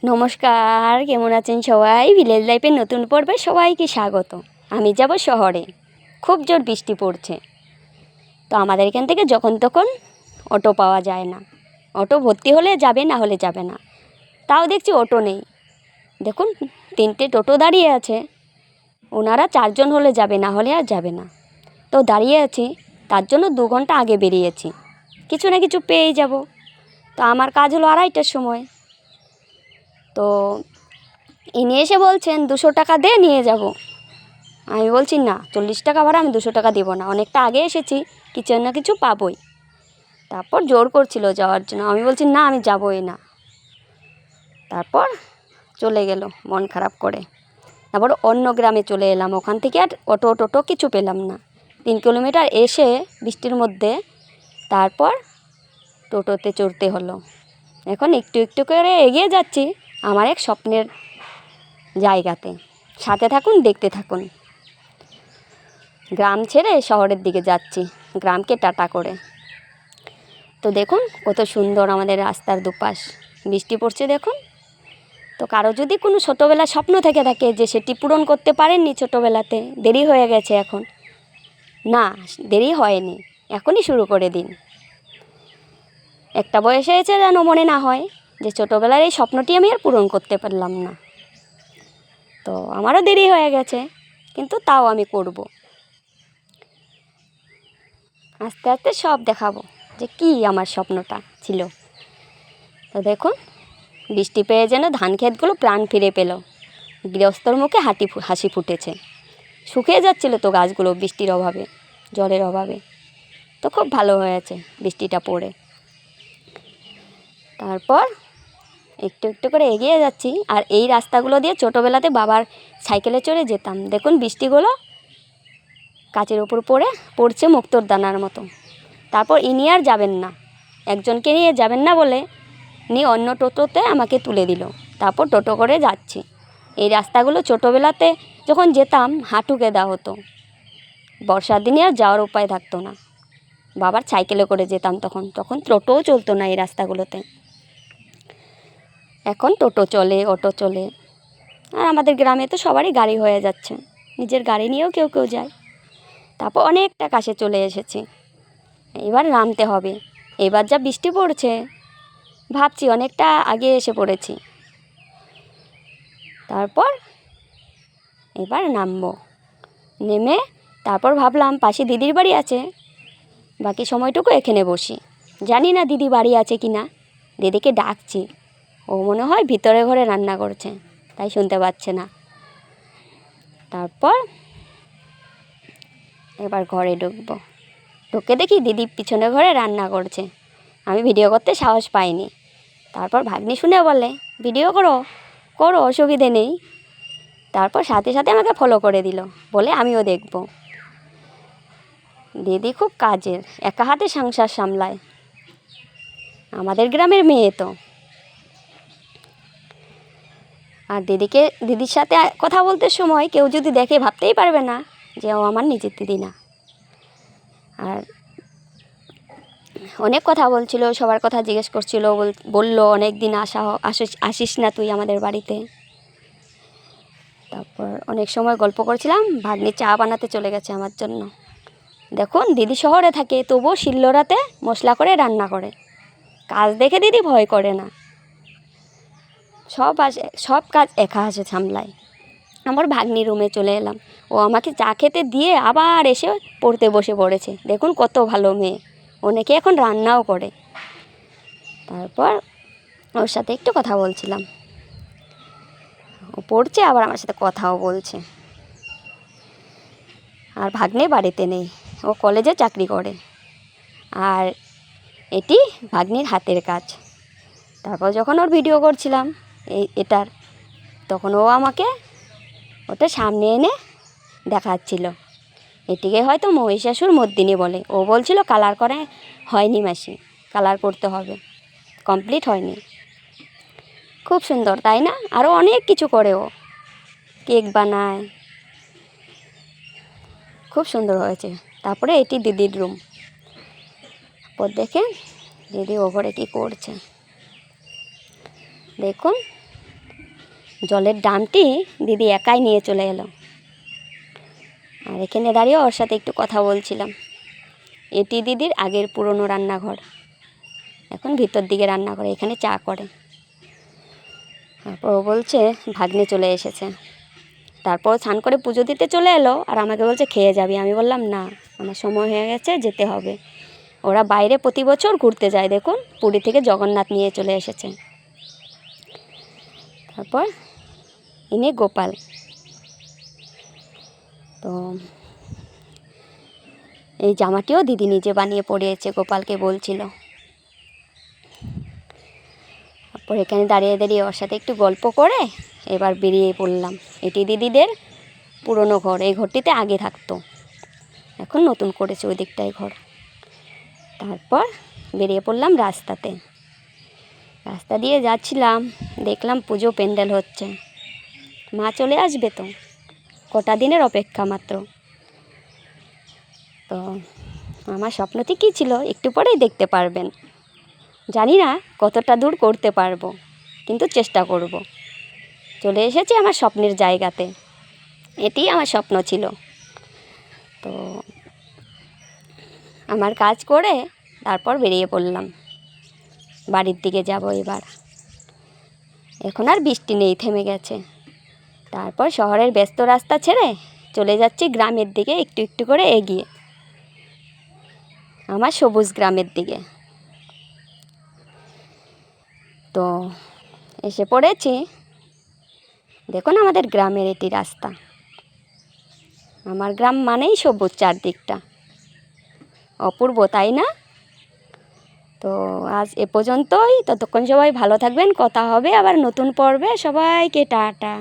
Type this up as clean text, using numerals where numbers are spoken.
নমস্কার, কেমন আছেন সবাই? ভিলেজ লাইফের নতুন পর্বে সবাইকে স্বাগত। আমি যাব শহরে, খুব জোর বৃষ্টি পড়ছে। তো আমাদের এখান থেকে যখন তখন অটো পাওয়া যায় না। অটো ভর্তি হলে যাবে, না হলে যাবে না। তাও দেখছি অটো নেই। দেখুন 3টে টোটো দাঁড়িয়ে আছে। ওনারা 4 জন হলে যাবে, না হলে আর যাবে না। তো দাঁড়িয়ে আছি, তার জন্য 2 ঘন্টা আগে বেরিয়েছি, কিছু না কিছু পেয়েই যাব। তো আমার কাজ হলো 2:30টার সময়। তো ইনি এসে বলছেন 200 টাকা দে নিয়ে যাব। আমি বলছি না, 40 টাকা ভাড়া, আমি 200 টাকা দেবো না। অনেকটা আগে এসেছি, কিছু না কিছু পাবোই। তারপর জোর করছিল যাওয়ার জন্য। আমি বলছি না, আমি যাবোই না। তারপর চলে গেল মন খারাপ করে। তারপর অন্য গ্রামে চলে এলাম। ওখান থেকে আর অটো টোটো কিছু পেলাম না। 3 কিলোমিটার এসে বৃষ্টির মধ্যে তারপর টোটোতে চড়তে হলো। এখন একটু একটু করে এগিয়ে যাচ্ছি আমার এক স্বপ্নের জায়গাতে। সাথে থাকুন, দেখতে থাকুন। গ্রাম ছেড়ে শহরের দিকে যাচ্ছি, গ্রামকে টাটা করে। তো দেখুন কত সুন্দর আমাদের রাস্তার দুপাশ, বৃষ্টি পড়ছে দেখুন। তো কারো যদি কোনো ছোটোবেলার স্বপ্ন থেকে থাকে যে সেটি পূরণ করতে পারেননি ছোটোবেলাতে, দেরি হয়ে গেছে এখন, না দেরি হয়নি, এখনই শুরু করে দিন। একটা বয়সে এসে যেন মনে না হয় যে ছোটোবেলার এই স্বপ্নটি আমি আর পূরণ করতে পারলাম না। তো আমারও দেরি হয়ে গেছে, কিন্তু তাও আমি করব। আস্তে আস্তে সব দেখাবো যে কী আমার স্বপ্নটা ছিল। তো দেখুন বৃষ্টি পেয়ে যেন ধান ক্ষেতগুলো প্রাণ ফিরে পেল। গৃহস্থর মুখে হাসি ফুটেছে। শুকিয়ে যাচ্ছিল তো গাছগুলো বৃষ্টির অভাবে, জলের অভাবে। তো খুব ভালো হয়েছে বৃষ্টিটা পড়ে। তারপর একটু একটু করে এগিয়ে যাচ্ছি। আর এই রাস্তাগুলো দিয়ে ছোটোবেলাতে বাবার সাইকেলে চড়ে যেতাম। দেখুন বৃষ্টিগুলো কাচের ওপর পড়ছে মুক্তোর দানার মতো। তারপর ইনি আর যাবেন না, একজনকে নিয়ে যাবেন না বলে নিয়ে অন্য টোটোতে আমাকে তুলে দিল। তারপর টোটো করে যাচ্ছি। এই রাস্তাগুলো ছোটোবেলাতে যখন যেতাম হাঁটু কেঁদা হতো। বর্ষার দিনে আর যাওয়ার উপায় থাকতো না। বাবার সাইকেলে করে যেতাম তখন টোটোও চলতো না এই রাস্তাগুলোতে। এখন টোটো চলে, অটো চলে। আর আমাদের গ্রামে তো সবারই গাড়ি হয়ে যাচ্ছে, নিজের গাড়ি নিয়েও কেউ কেউ যায়। তারপর অনেকটা কাছে চলে এসেছি। এবার নামতে হবে। এবার যা বৃষ্টি পড়ছে, ভাবছি অনেকটা আগে এসে পড়েছি। তারপর এবার নামবো। নেমে তারপর ভাবলাম পাশে দিদির বাড়ি আছে, বাকি সময়টুকু এখানে বসি। জানি না দিদি বাড়ি আছে কি না। দিদিকে ডাকছি, ও মনে হয় ভিতরে ঘরে রান্না করছে, তাই শুনতে পাচ্ছে না। তারপর এবার ঘরে ঢুকবো। ঢুকে দেখি দিদি পিছনে ঘরে রান্না করছে। আমি ভিডিও করতে সাহস পাইনি। তারপর ভাগ্নি শুনে বলে ভিডিও করো করো, অসুবিধে নেই। তারপর সাথে সাথে আমাকে ফলো করে দিল, বলে আমিও দেখব। দিদি খুব কাজের, একা হাতে সংসার সামলায়। আমাদের গ্রামের মেয়ে তো। আর দিদির সাথে কথা বলতে সময় কেউ যদি দেখে ভাবতেই পারবে না যে ও আমার নিজের দিদি না। আর অনেক কথা বলছিল, সবার কথা জিজ্ঞেস করছিল, বলল অনেক দিন আসিস না তুই আমাদের বাড়িতে। তারপর অনেক সময় গল্প করছিলাম। ভাগ্নি চা বানাতে চলে গেছে আমার জন্য। দেখুন দিদি শহরে থাকে, তবুও শিলনোড়াতে মশলা করে রান্না করে। কাজ দেখে দিদি ভয় করে না, সব কাজ একা হাতে সামলায়। আমার ভাগ্নি রুমে চলে এলাম। ও আমাকে চা খেতে দিয়ে আবার এসে পড়তে বসে পড়েছে। দেখুন কত ভালো মেয়ে, অনেকে এখন রান্নাও করে। তারপর ওর সাথে একটু কথা বলছিলাম। ও পড়ছে, আবার আমার সাথে কথাও বলছে। আর ভাগ্নে বাড়িতে নেই, ও কলেজে চাকরি করে। আর এটি ভাগ্নির হাতের কাজ। তারপর যখন ওর ভিডিও করছিলাম এটার, তখন ও আমাকে ওটা সামনে এনে দেখাচ্ছিল। এটিকে হয়তো মহিষাসুর মর্দিনী বলে। ও বলছিল কালার করে হয়নি মাসি, কালার করতে হবে, কমপ্লিট হয়নি। খুব সুন্দর তাই না? আরও অনেক কিছু করে, ও কেক বানায়, খুব সুন্দর হয়েছে। তারপরে এটি দিদির রুম। পর দেখে দিদি ওপরে কী করছে দেখুন। জলের ড্রামটি দিদি একাই নিয়ে চলে এলো। আর এখানে দাঁড়িয়ে ওর সাথে একটু কথা বলছিলাম। এটি দিদির আগের পুরনো রান্নাঘর, এখন ভিতর দিকে রান্না করে, এখানে চা করে। তারপর ও বলছে ভাগ্নে চলে এসেছে। তারপর স্নান করে পুজো দিতে চলে এলো আর আমাকে বলছে খেয়ে যাবি। আমি বললাম না, আমার সময় হয়ে গেছে, যেতে হবে। ওরা বাইরে প্রতি বছর ঘুরতে যায়, দেখুন পুরী থেকে জগন্নাথ নিয়ে চলে এসেছে। তারপর ইনি গোপাল। তো এই জামাটিও দিদি নিজে বানিয়ে পরিয়েছে, গোপালকে বলছিল। তারপর এখানে দাঁড়িয়ে দাঁড়িয়ে ওর সাথে একটু গল্প করে এবার বেরিয়ে পড়লাম। এটি দিদিদের পুরনো ঘর, এই ঘরটিতে আগে থাকতো, এখন নতুন করেছে ওই দিকটায় ঘর। তারপর বেরিয়ে পড়লাম রাস্তাতে। রাস্তা দিয়ে যাচ্ছিলাম, দেখলাম পুজো প্যান্ডেল হচ্ছে। মা চলে আসবে তো, কটা দিনের অপেক্ষা মাত্র। তো আমার স্বপ্নটি কী ছিল একটু পরেই দেখতে পারবেন। জানি না কতটা দূর করতে পারবো, কিন্তু চেষ্টা করব। চলে এসেছি আমার স্বপ্নের জায়গাতে, এটি আমার স্বপ্ন ছিল। তো আমার কাজ করে তারপর বেরিয়ে পড়লাম, বাড়ির দিকে যাব এবার। এখন আর বৃষ্টি নেই, থেমে গেছে। তারপর শহরের ব্যস্ত রাস্তা ছেড়ে চলে যাচ্ছি গ্রামের দিকে, একটু একটু করে এগিয়ে আমার সবুজ গ্রামের দিকে। তো এসে পড়েছি, দেখুন আমাদের গ্রামের এটি রাস্তা। আমার গ্রাম মানেই সবুজ, চারদিকটা অপূর্ব, তাই না? তো আজ এ পর্যন্তই। ততক্ষণ সবাই ভালো থাকবেন, কথা হবে আবার নতুন পর্বে। সবাইকে টাটা।